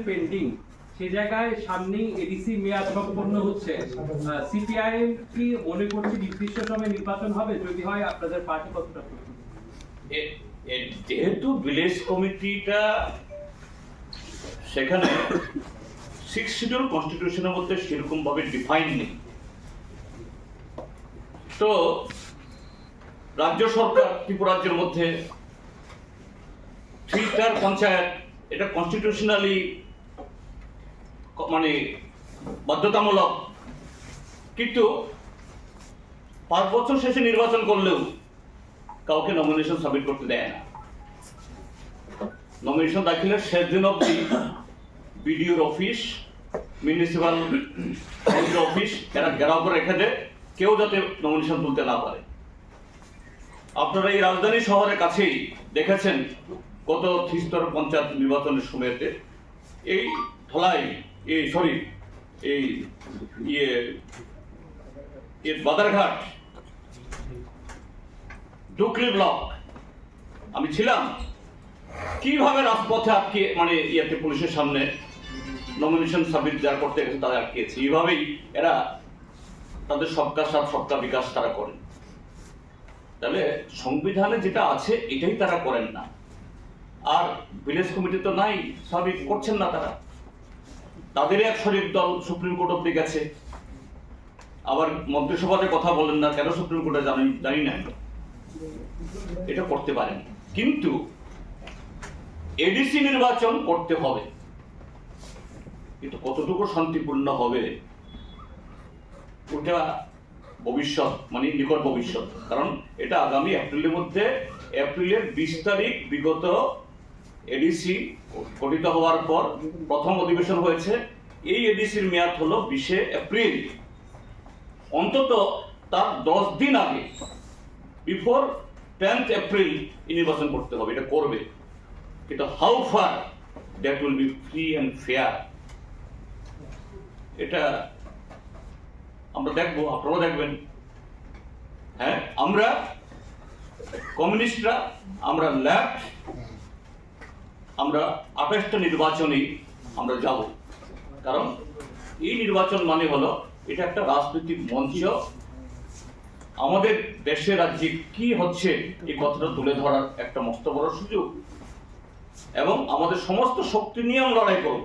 Pending, সে জায়গায় সামনেই ADC মেয়াদ সম্পন্ন হচ্ছে। সিপিআইএম কি মনে করছে নির্দিষ্ট সময়ে নির্বাচন হবে? যদি হয় আপনাদের পার্টি কতটা প্রস্তুত? যেহেতু ভিলেজ কমিটিটা সেখানে 6 শিডিউল কনস্টিটিউশনের মধ্যে সেরকম ভাবে ডিফাইন নেই, তো রাজ্য সরকার ত্রিপুরাজ্যের মধ্যে 3টার পঞ্চায়েত, এটা কনস্টিটিউশনালি মানে বাধ্যতামূলক, কিন্তু 5 বছর শেষে নির্বাচন করলেও কাউকে নমিনেশন সাবমিট করতে দেয় না। নমিনেশন দাখিলের শেষ দিন অবধি বিডিওর অফিস, মিউনিসিপাল অফিস এরা ঘেরাও করে রেখে দেয়, কেউ যাতে নমিনেশন তুলতে না পারে। আপনারা এই রাজধানী শহরের কাছেই দেখেছেন গত 3স্তর পঞ্চায়েত নির্বাচনের সময়তে এই ধলাই বাদারঘাট ডুকলি ব্লক আমি ছিলাম, কিভাবে রাজপথে আটকে পুলিশের সামনে নমিনেশন সাবমিট যারা করতে গেছে তারা আটকেছে। এইভাবেই এরা তাদের সবকা সাথ সবকা বিকাশ তারা করেন। তাহলে সংবিধানে যেটা আছে এটাই তারা করেন না, আর ভিলেজ কমিটি তো নাই, সাবমিট করছেন না তারা। তাদের এক শরিক দল সুপ্রিম কোর্ট অব্দি গেছে, আবার মন্ত্রিসভাতে কথা বলেন না, কেন সুপ্রিম কোর্টে জানি না, এটা করতে পারেন। কিন্তু এডিসি নির্বাচন করতে হবে, কিন্তু কতটুকু শান্তিপূর্ণ হবে ওটা ভবিষ্যৎ, নিকট ভবিষ্যৎ। কারণ এটা আগামী এপ্রিলের 20 তারিখ বিগত এডিসি গঠিত হওয়ার পর প্রথম অধিবেশন হয়েছে। এই এডিসির মেয়াদ হলো 20 এপ্রিল। অন্তত তার 10 দিন আগে, বিফোর 10th এপ্রিল নির্বাচন করতে হবে, এটা করবে। কিন্তু how far that will be free and fair, এটা আমরা দেখবো, আপনারাও দেখবেন। হ্যাঁ, আমরা কমিউনিস্টরা, আমরা লেফট, আমরা 28টা নির্বাচনেই আমরা যাব। কারণ এই নির্বাচন হলো এটা একটা রাজনৈতিক মঞ্চ, আমাদের দেশে রাজ্যে কি হচ্ছে এই কথাটা তুলে ধরার একটা মস্ত বড় সুযোগ, এবং আমাদের সমস্ত শক্তি নিয়ে আমরা লড়াই করব।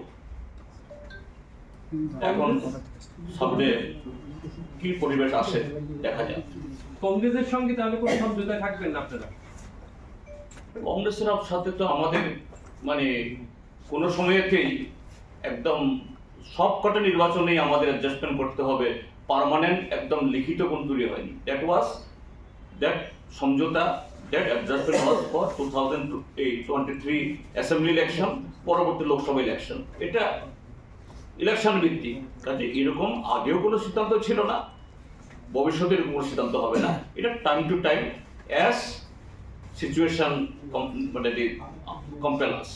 এখন সামনে কি পরিবেশ আসে দেখা যায়। কংগ্রেসের সঙ্গে তাহলে কোনো সমঝোতায় থাকবেন না আপনারা? কংগ্রেসের সাথে তো আমাদের কোনো সময়েতেই একদম সবকটা নির্বাচনেই আমাদের অ্যাডজাস্টমেন্ট করতে হবে, পার্মানেন্ট একদম লিখিত কোন তৈরি হয়নি। দ্যাট সমঝোতা, that adjustment was for 2023 assembly election, পরবর্তী লোকসভা ইলেকশন। এটা ইলেকশন ভিত্তিক, কাজে এরকম আগেও কোনো সিদ্ধান্ত ছিল না, ভবিষ্যতের কোনো সিদ্ধান্ত হবে না। এটা time to time as situation compel us.